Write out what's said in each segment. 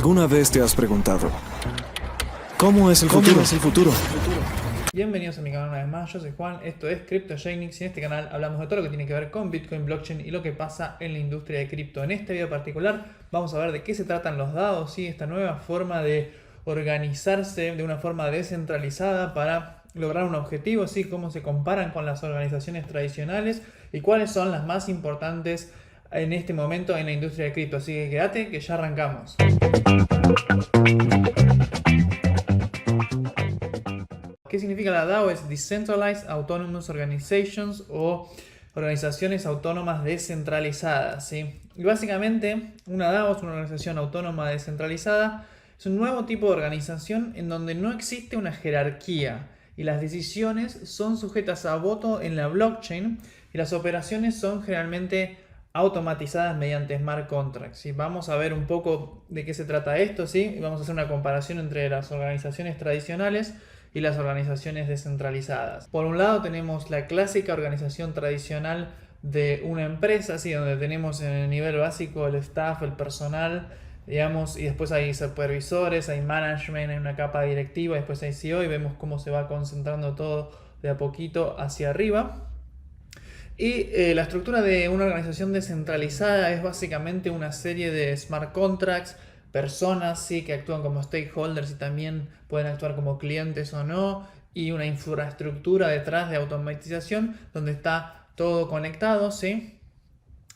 ¿Alguna vez te has preguntado cómo es el futuro? Bienvenidos a mi canal una vez más, yo soy Juan, esto es CryptoGenix y en este canal hablamos de todo lo que tiene que ver con Bitcoin, blockchain y lo que pasa en la industria de cripto. En este video particular vamos a ver de qué se tratan los DAOs, ¿sí? Esta nueva forma de organizarse de una forma descentralizada para lograr un objetivo, ¿sí? Cómo se comparan con las organizaciones tradicionales y cuáles son las más importantes en este momento en la industria de cripto. Así que quédate que ya arrancamos. ¿Qué significa la DAO? Es Decentralized Autonomous Organizations o organizaciones autónomas descentralizadas, ¿sí? Y básicamente una DAO es una organización autónoma descentralizada. Es un nuevo tipo de organización en donde no existe una jerarquía y las decisiones son sujetas a voto en la blockchain y las operaciones son generalmente automatizadas mediante smart contracts, ¿sí? Vamos a ver un poco de qué se trata esto, ¿sí? Y vamos a hacer una comparación entre las organizaciones tradicionales y las organizaciones descentralizadas. Por un lado tenemos la clásica organización tradicional de una empresa, ¿sí? Donde tenemos en el nivel básico el staff, el personal, digamos, y después hay supervisores, hay management, hay una capa directiva, después hay CEO y vemos cómo se va concentrando todo de a poquito hacia arriba. Y la estructura de una organización descentralizada es básicamente una serie de smart contracts, personas, sí, que actúan como stakeholders y también pueden actuar como clientes o no, y una infraestructura detrás de automatización donde está todo conectado, ¿sí?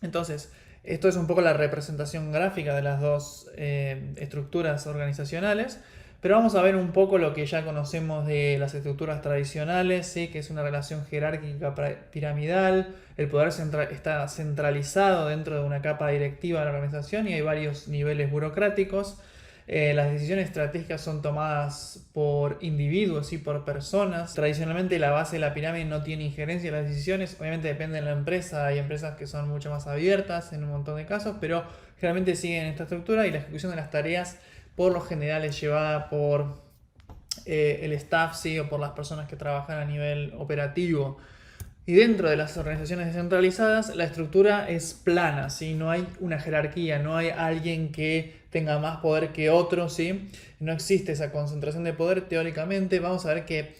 Entonces, esto es un poco la representación gráfica de las dos estructuras organizacionales. Pero vamos a ver un poco lo que ya conocemos de las estructuras tradicionales, ¿sí? Que es una relación jerárquica piramidal, el poder está centralizado dentro de una capa directiva de la organización y hay varios niveles burocráticos. Las decisiones estratégicas son tomadas por individuos y por personas. Tradicionalmente la base de la pirámide no tiene injerencia en las decisiones, obviamente depende de la empresa, hay empresas que son mucho más abiertas en un montón de casos, pero generalmente siguen esta estructura y la ejecución de las tareas por lo general es llevada por el staff, ¿sí? O por las personas que trabajan a nivel operativo. Y dentro de las organizaciones descentralizadas, la estructura es plana, ¿sí? No hay una jerarquía, no hay alguien que tenga más poder que otro, ¿sí? No existe esa concentración de poder teóricamente. Vamos a ver que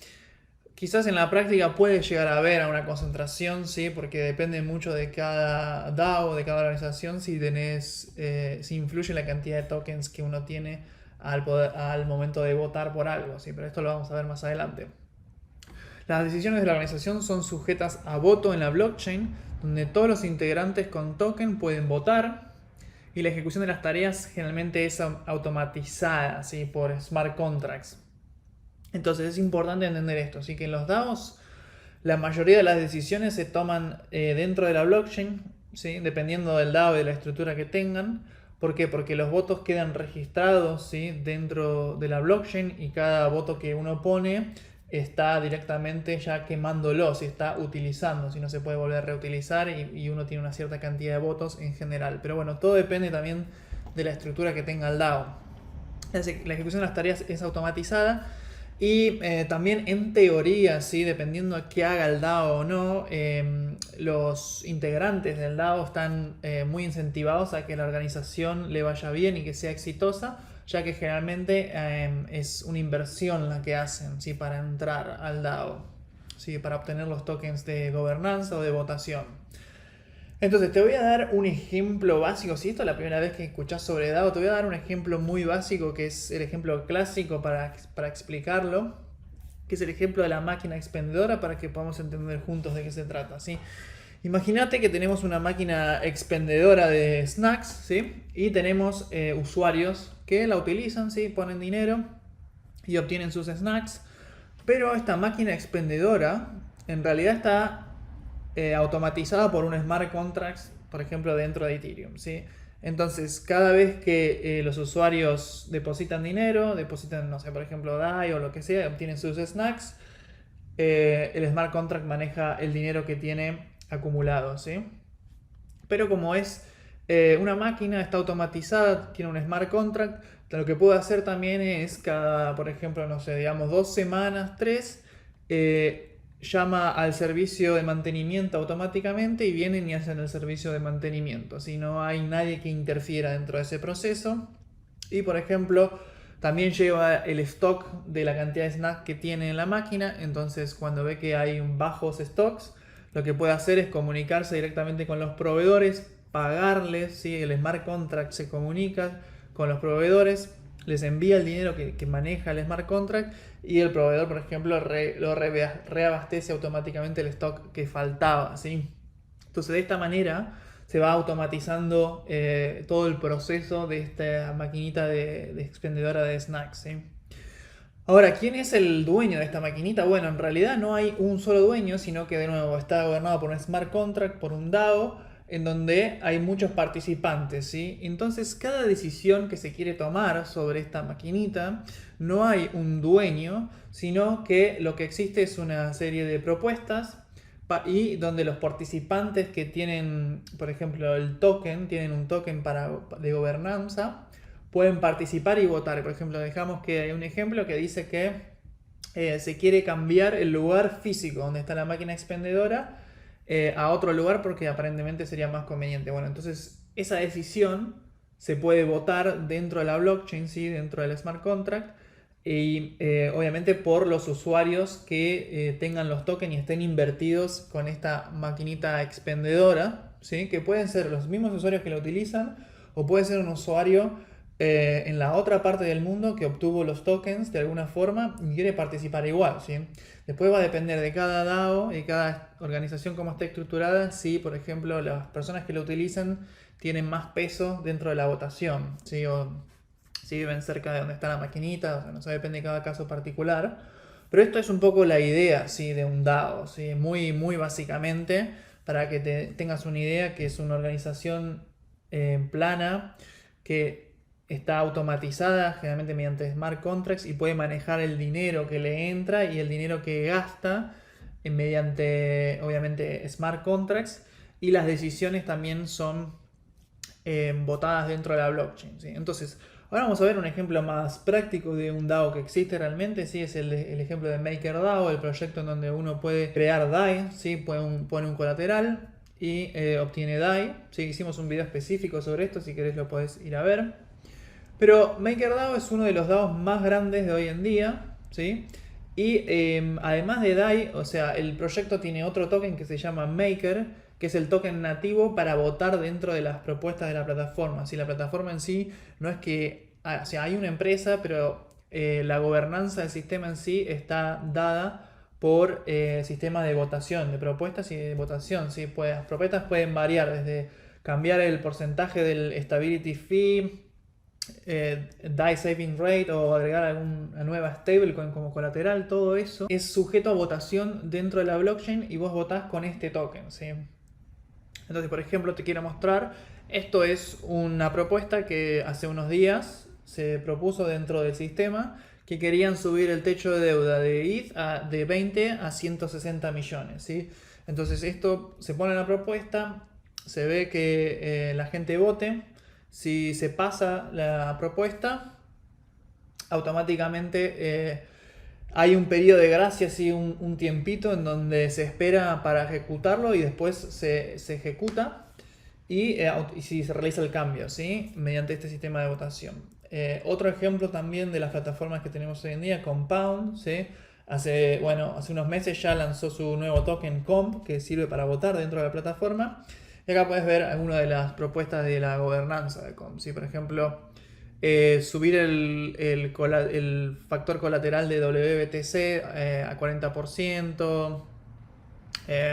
quizás en la práctica puede llegar a haber una concentración, ¿sí? Porque depende mucho de cada DAO, de cada organización, si influye la cantidad de tokens que uno tiene al momento de votar por algo, ¿sí? Pero esto lo vamos a ver más adelante. Las decisiones de la organización son sujetas a voto en la blockchain, donde todos los integrantes con token pueden votar y la ejecución de las tareas generalmente es automatizada, ¿sí? Por smart contracts. Entonces es importante entender esto, así que en los DAOs la mayoría de las decisiones se toman dentro de la blockchain, ¿sí? Dependiendo del DAO y de la estructura que tengan. ¿Por qué? Porque los votos quedan registrados, ¿sí? Dentro de la blockchain y cada voto que uno pone está directamente ya quemándolo, si está utilizando, si no se puede volver a reutilizar y uno tiene una cierta cantidad de votos en general. Pero bueno, todo depende también de la estructura que tenga el DAO. La ejecución de las tareas es automatizada. Y también en teoría, ¿sí? Dependiendo de qué haga el DAO o no, los integrantes del DAO están muy incentivados a que la organización le vaya bien y que sea exitosa, ya que generalmente es una inversión la que hacen, ¿sí? Para entrar al DAO, ¿sí? Para obtener los tokens de gobernanza o de votación. Entonces te voy a dar un ejemplo básico. Si esto es la primera vez que escuchás sobre DAO, te voy a dar un ejemplo muy básico que es el ejemplo clásico para explicarlo, que es el ejemplo de la máquina expendedora para que podamos entender juntos de qué se trata, ¿sí? Imagínate que tenemos una máquina expendedora de snacks, ¿sí? Y tenemos usuarios que la utilizan, ¿sí? Ponen dinero y obtienen sus snacks, pero esta máquina expendedora en realidad está automatizada por un smart contract, por ejemplo, dentro de Ethereum, ¿sí? Entonces, cada vez que los usuarios depositan dinero, depositan, no sé, por ejemplo, DAI o lo que sea, obtienen sus snacks, el smart contract maneja el dinero que tiene acumulado, ¿sí? Pero como es una máquina, está automatizada, tiene un smart contract, lo que puede hacer también es cada, por ejemplo, no sé, digamos 2 semanas, 3, llama al servicio de mantenimiento automáticamente y vienen y hacen el servicio de mantenimiento. Si no hay nadie que interfiera dentro de ese proceso, Y por ejemplo, también lleva el stock de la cantidad de snacks que tiene en la máquina. Entonces cuando ve que hay bajos stocks, lo que puede hacer es comunicarse directamente con los proveedores, pagarles, ¿sí? El smart contract se comunica con los proveedores, les envía el dinero que maneja el smart contract y el proveedor, por ejemplo, reabastece automáticamente el stock que faltaba, ¿sí? Entonces de esta manera se va automatizando todo el proceso de esta maquinita de expendedora de snacks, ¿sí? Ahora, ¿quién es el dueño de esta maquinita? Bueno, en realidad no hay un solo dueño, sino que de nuevo está gobernado por un smart contract, por un DAO, en donde hay muchos participantes, ¿sí? Entonces, cada decisión que se quiere tomar sobre esta maquinita, no hay un dueño, sino que lo que existe es una serie de propuestas y donde los participantes que tienen, por ejemplo, el token, tienen un token de gobernanza, pueden participar y votar. Por ejemplo, dejamos que hay un ejemplo que dice que se quiere cambiar el lugar físico donde está la máquina expendedora a otro lugar porque aparentemente sería más conveniente. Bueno, entonces esa decisión se puede votar dentro de la blockchain, ¿sí? Dentro del smart contract. Y obviamente por los usuarios que tengan los tokens y estén invertidos con esta maquinita expendedora, ¿sí? Que pueden ser los mismos usuarios que la utilizan o puede ser un usuario en la otra parte del mundo que obtuvo los tokens de alguna forma y quiere participar igual, ¿sí? Después va a depender de cada DAO y cada organización cómo esté estructurada, si por ejemplo las personas que lo utilizan tienen más peso dentro de la votación, ¿sí? O si viven cerca de donde está la maquinita, o sea, no se depende de cada caso particular. Pero esto es un poco la idea, ¿sí? De un DAO, ¿sí? Muy básicamente, para que tengas una idea, que es una organización plana que está automatizada generalmente mediante smart contracts y puede manejar el dinero que le entra y el dinero que gasta mediante obviamente smart contracts, y las decisiones también son votadas dentro de la blockchain, ¿sí? Entonces ahora vamos a ver un ejemplo más práctico de un DAO que existe realmente, ¿sí? Es el ejemplo de MakerDAO, el proyecto en donde uno puede crear DAI, ¿sí? Pone un colateral y obtiene DAI, ¿sí? Hicimos un video específico sobre esto, si querés lo podés ir a ver. Pero MakerDAO es uno de los DAOs más grandes de hoy en día, ¿sí? Y además de DAI, o sea, el proyecto tiene otro token que se llama Maker, que es el token nativo para votar dentro de las propuestas de la plataforma. ¿Sí? La plataforma en sí no es que, o sea, hay una empresa, pero la gobernanza del sistema en sí está dada por sistemas de votación, de propuestas y de votación, ¿sí? Pues, las propuestas pueden variar desde cambiar el porcentaje del stability fee, DAI saving rate o agregar alguna nueva stablecoin como colateral. Todo eso es sujeto a votación dentro de la blockchain y vos votás con este token, ¿sí? Entonces, por ejemplo, te quiero mostrar, esto es una propuesta que hace unos días se propuso dentro del sistema, que querían subir el techo de deuda de ETH de 20 a 160 millones, ¿sí? Entonces esto se pone en la propuesta, se ve que la gente vote. Si se pasa la propuesta, automáticamente hay un periodo de gracia, ¿sí? Un tiempito en donde se espera para ejecutarlo y después se ejecuta y si se realiza el cambio, ¿sí? Mediante este sistema de votación. Otro ejemplo también de las plataformas que tenemos hoy en día, Compound, ¿sí? Hace unos meses ya lanzó su nuevo token Comp, que sirve para votar dentro de la plataforma. Y acá puedes ver algunas de las propuestas de la gobernanza de Comp, ¿sí? Por ejemplo, subir el factor colateral de WBTC a 40%,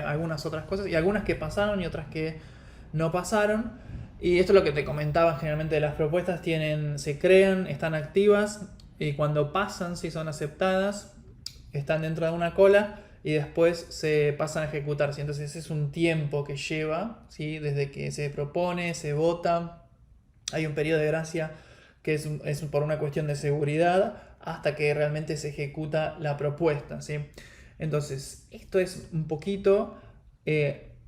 algunas otras cosas, y algunas que pasaron y otras que no pasaron. Y esto es lo que te comentaba, generalmente las propuestas se crean, están activas, y cuando pasan, si son aceptadas, están dentro de una cola y después se pasan a ejecutar, ¿sí? Entonces ese es un tiempo que lleva, ¿sí? Desde que se propone, se vota, hay un periodo de gracia que es por una cuestión de seguridad hasta que realmente se ejecuta la propuesta, ¿sí? Entonces esto es un poquito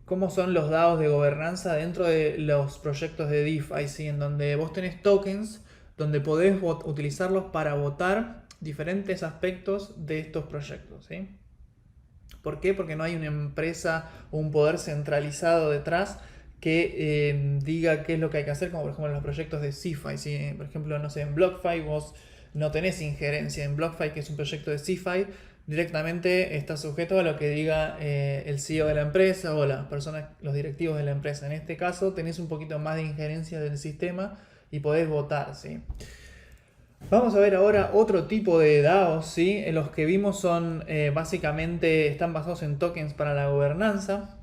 cómo son los DAOs de gobernanza dentro de los proyectos de DeFi, ¿sí? En donde vos tenés tokens donde podés utilizarlos para votar diferentes aspectos de estos proyectos, ¿sí? ¿Por qué? Porque no hay una empresa o un poder centralizado detrás que diga qué es lo que hay que hacer, como por ejemplo en los proyectos de CeFi. ¿Sí? Por ejemplo, no sé, en BlockFi vos no tenés injerencia. En BlockFi, que es un proyecto de CeFi, directamente está sujeto a lo que diga el CEO de la empresa o las personas, los directivos de la empresa. En este caso tenés un poquito más de injerencia del sistema y podés votar, ¿sí? Vamos a ver ahora otro tipo de DAOs, ¿sí? Los que vimos son básicamente están basados en tokens para la gobernanza,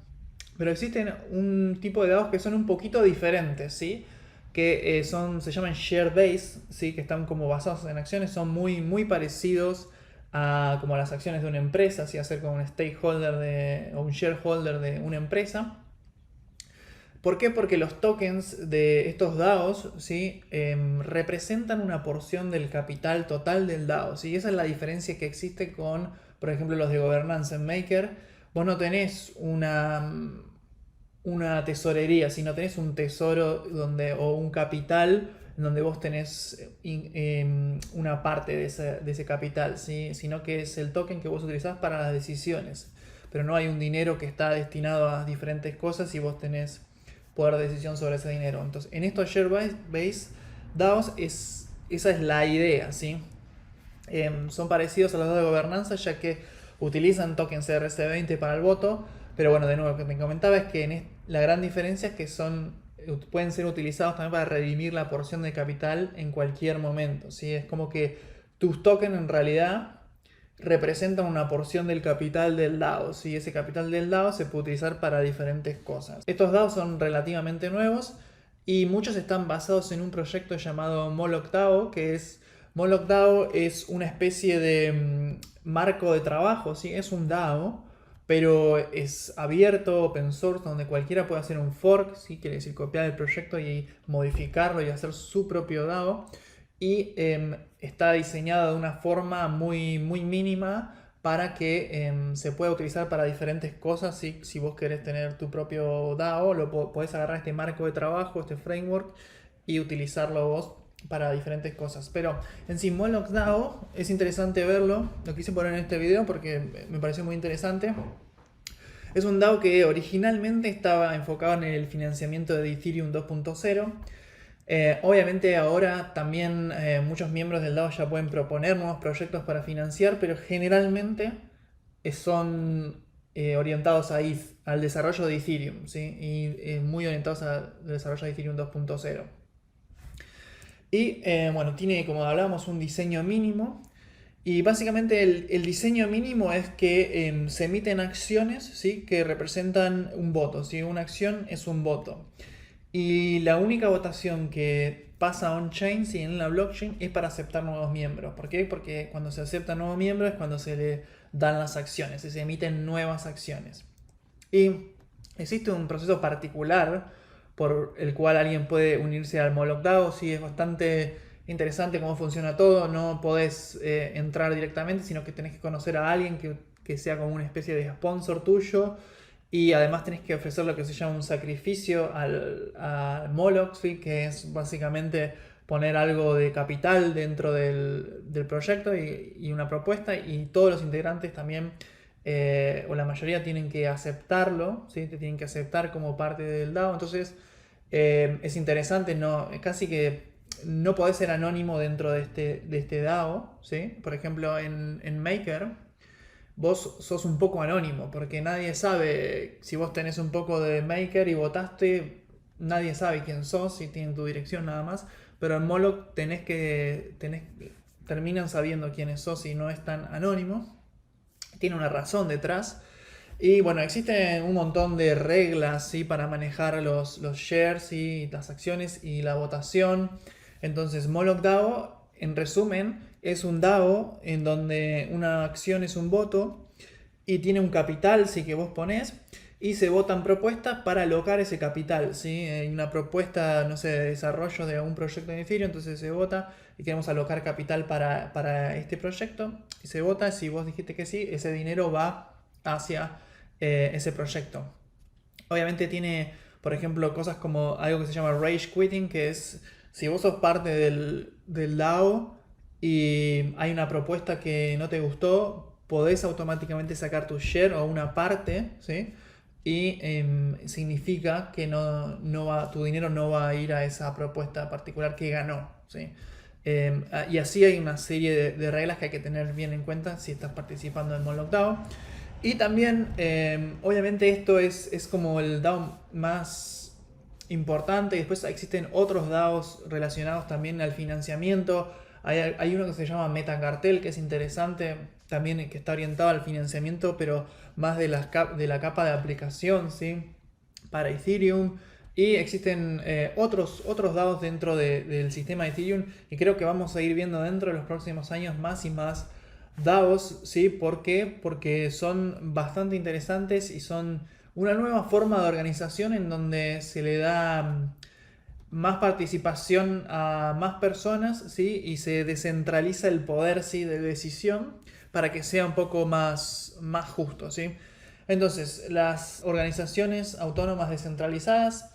pero existen un tipo de DAOs que son un poquito diferentes, ¿sí? Que se llaman share base, ¿sí? Que están como basados en acciones, son muy parecidos a como las acciones de una empresa, ¿sí? A ser como un stakeholder o un shareholder de una empresa. ¿Por qué? Porque los tokens de estos DAOs, ¿sí? Representan una porción del capital total del DAO, ¿sí? Esa es la diferencia que existe con, por ejemplo, los de Governance en Maker. Vos no tenés una tesorería, sino tenés un tesoro o un capital donde vos tenés una parte de ese capital, ¿sí? Sino que es el token que vos utilizás para las decisiones. Pero no hay un dinero que está destinado a diferentes cosas y vos tenés poder de decisión sobre ese dinero. Entonces, en estos share base DAOs esa es la idea, ¿sí? Son parecidos a los DAOs de gobernanza, ya que utilizan tokens ERC20 para el voto, pero bueno, de nuevo, lo que te comentaba es que la gran diferencia es que pueden ser utilizados también para redimir la porción de capital en cualquier momento, ¿sí? Es como que tus tokens en realidad representan una porción del capital del DAO, ¿sí? Ese capital del DAO se puede utilizar para diferentes cosas. Estos DAOs son relativamente nuevos y muchos están basados en un proyecto llamado Moloch DAO, Moloch DAO es una especie de marco de trabajo, ¿sí? Es un DAO, pero es abierto, open source, donde cualquiera puede hacer un fork, ¿sí? Quiere decir copiar el proyecto y modificarlo y hacer su propio DAO. Y está diseñado de una forma muy mínima para que se pueda utilizar para diferentes cosas. ¿Sí? Si vos querés tener tu propio DAO, podés agarrar este marco de trabajo, este framework, y utilizarlo vos para diferentes cosas. Pero en sí, Moloch DAO es interesante verlo. Lo quise poner en este video porque me pareció muy interesante. Es un DAO que originalmente estaba enfocado en el financiamiento de Ethereum 2.0. Obviamente ahora también muchos miembros del DAO ya pueden proponer nuevos proyectos para financiar, pero generalmente son orientados al desarrollo de Ethereum, ¿sí? Y muy orientados al desarrollo de Ethereum 2.0. Y bueno, tiene, como hablábamos, un diseño mínimo. Y básicamente el diseño mínimo es que se emiten acciones, ¿sí? Que representan un voto, ¿sí? Una acción es un voto. Y la única votación que pasa on-chain, ¿sí? En la blockchain, es para aceptar nuevos miembros. ¿Por qué? Porque cuando se acepta nuevo miembro es cuando se le dan las acciones, se emiten nuevas acciones. Y existe un proceso particular por el cual alguien puede unirse al Moloch DAO. Sí, es bastante interesante cómo funciona todo. No podés entrar directamente, sino que tenés que conocer a alguien que sea como una especie de sponsor tuyo. Y además tenés que ofrecer lo que se llama un sacrificio al Moloch, ¿sí? Que es básicamente poner algo de capital dentro del proyecto y una propuesta. Y todos los integrantes también, o la mayoría, tienen que aceptarlo, ¿sí? Te tienen que aceptar como parte del DAO. Entonces es interesante, casi que no podés ser anónimo dentro de este DAO, ¿sí? Por ejemplo, en Maker vos sos un poco anónimo, porque nadie sabe si vos tenés un poco de Maker y votaste, nadie sabe quién sos, si tienen tu dirección nada más, pero en Moloch terminan sabiendo quiénes sos y no es tan anónimo, tiene una razón detrás. Y bueno, existen un montón de reglas, ¿sí? Para manejar los shares, ¿sí? Las acciones y la votación. Entonces Moloch DAO, en resumen, es un DAO en donde una acción es un voto y tiene un capital, ¿sí? Que vos ponés y se votan propuestas para alocar ese capital, ¿sí? Hay una propuesta, no sé, de desarrollo de algún proyecto en Ethereum, entonces se vota y queremos alocar capital para este proyecto y se vota. Si vos dijiste que sí, ese dinero va hacia ese proyecto. Obviamente tiene, por ejemplo, cosas como algo que se llama rage quitting, que es si vos sos parte del DAO y hay una propuesta que no te gustó, podés automáticamente sacar tu share o una parte, ¿sí? y significa que tu dinero no va a ir a esa propuesta particular que ganó, ¿sí? Y así hay una serie de reglas que hay que tener bien en cuenta si estás participando en Moloch DAO. Y también, obviamente esto es como el DAO más importante. Después existen otros DAOs relacionados también al financiamiento. Hay uno que se llama Metacartel, que es interesante, también que está orientado al financiamiento, pero más de la capa de aplicación, ¿sí? Para Ethereum. Y existen otros DAOs dentro del sistema de Ethereum, y creo que vamos a ir viendo dentro de los próximos años más y más DAOs, ¿sí? ¿Por qué? Porque son bastante interesantes y son una nueva forma de organización en donde se le da más participación a más personas, ¿sí? Y se descentraliza el poder, ¿sí? De decisión para que sea un poco más justo, ¿sí? Entonces, las organizaciones autónomas descentralizadas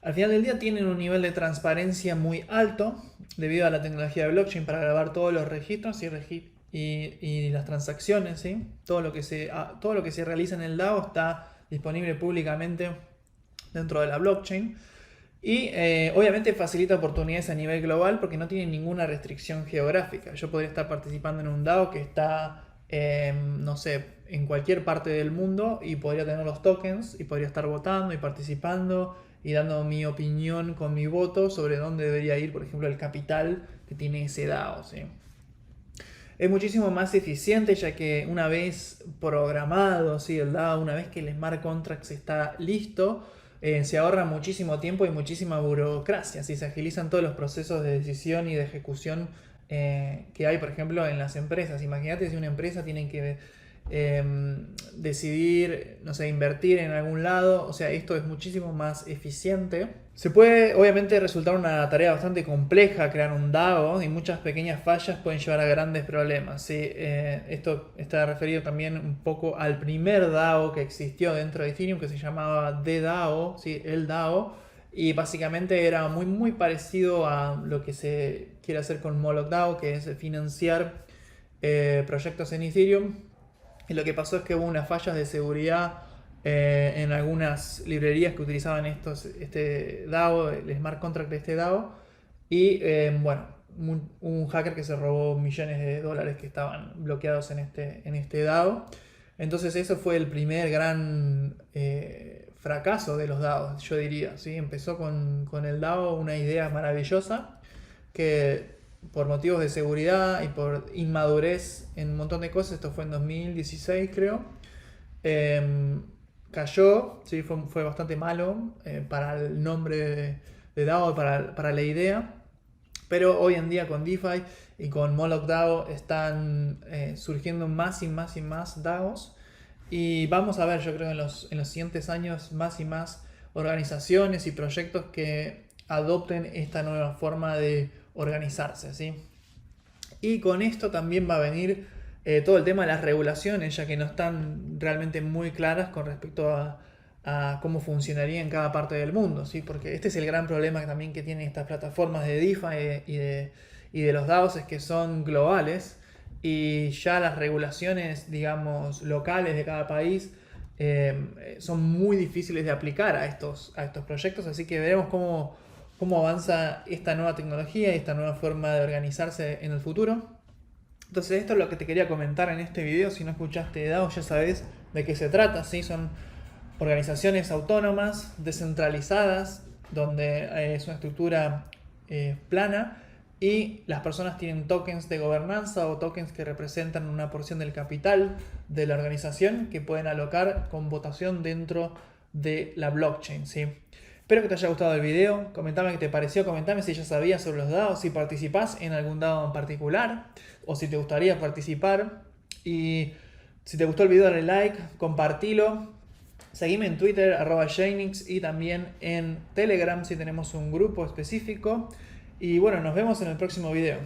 al final del día tienen un nivel de transparencia muy alto debido a la tecnología de blockchain para grabar todos los registros y las transacciones, ¿sí? Todo lo que se realiza en el DAO está disponible públicamente dentro de la blockchain. Y obviamente facilita oportunidades a nivel global porque no tiene ninguna restricción geográfica. Yo podría estar participando en un DAO que está, no sé, en cualquier parte del mundo y podría tener los tokens y podría estar votando y participando y dando mi opinión con mi voto sobre dónde debería ir, por ejemplo, el capital que tiene ese DAO, ¿sí? Es muchísimo más eficiente ya que una vez programado, ¿sí? El DAO, una vez que el smart contract está listo, se ahorra muchísimo tiempo y muchísima burocracia, ¿sí? Se agilizan todos los procesos de decisión y de ejecución que hay, por ejemplo, en las empresas. Imagínate si una empresa tiene que decidir, no sé, invertir en algún lado. O sea, esto es muchísimo más eficiente. Se puede, obviamente, resultar una tarea bastante compleja crear un DAO y muchas pequeñas fallas pueden llevar a grandes problemas, ¿sí? Esto está referido también un poco al primer DAO que existió dentro de Ethereum, que se llamaba DDAO, ¿sí? El DAO, y básicamente era muy parecido a lo que se quiere hacer con Moloch DAO, que es financiar proyectos en Ethereum. Y lo que pasó es que hubo unas fallas de seguridad en algunas librerías que utilizaban este DAO, el smart contract de este DAO. Y bueno, un hacker que se robó millones de dólares que estaban bloqueados en este DAO. Entonces eso fue el primer gran fracaso de los DAOs, yo diría, ¿sí? Empezó con el DAO una idea maravillosa que por motivos de seguridad y por inmadurez en un montón de cosas, esto fue en 2016 creo, cayó, ¿sí? Fue bastante malo para el nombre de DAO, para la idea, pero hoy en día con DeFi y con Moloch DAO están surgiendo más y más DAOs, y vamos a ver, yo creo, en los siguientes años más y más organizaciones y proyectos que adopten esta nueva forma de organizarse, ¿sí? Y con esto también va a venir todo el tema de las regulaciones, ya que no están realmente muy claras con respecto a cómo funcionaría en cada parte del mundo, ¿sí? Porque este es el gran problema también que tienen estas plataformas de DeFi y de los DAOs, es que son globales y ya las regulaciones, digamos, locales de cada país son muy difíciles de aplicar a estos proyectos, así que veremos cómo avanza esta nueva tecnología y esta nueva forma de organizarse en el futuro. Entonces esto es lo que te quería comentar en este video. Si no escuchaste de DAO ya sabes de qué se trata, ¿sí? Son organizaciones autónomas, descentralizadas, donde es una estructura plana y las personas tienen tokens de gobernanza o tokens que representan una porción del capital de la organización que pueden alocar con votación dentro de la blockchain, ¿sí? Espero que te haya gustado el video, comentame qué te pareció, comentame si ya sabías sobre los DAOs, si participás en algún DAO en particular o si te gustaría participar. Y si te gustó el video dale like, compartilo, seguime en Twitter @Jaynix y también en Telegram si tenemos un grupo específico. Y bueno, nos vemos en el próximo video.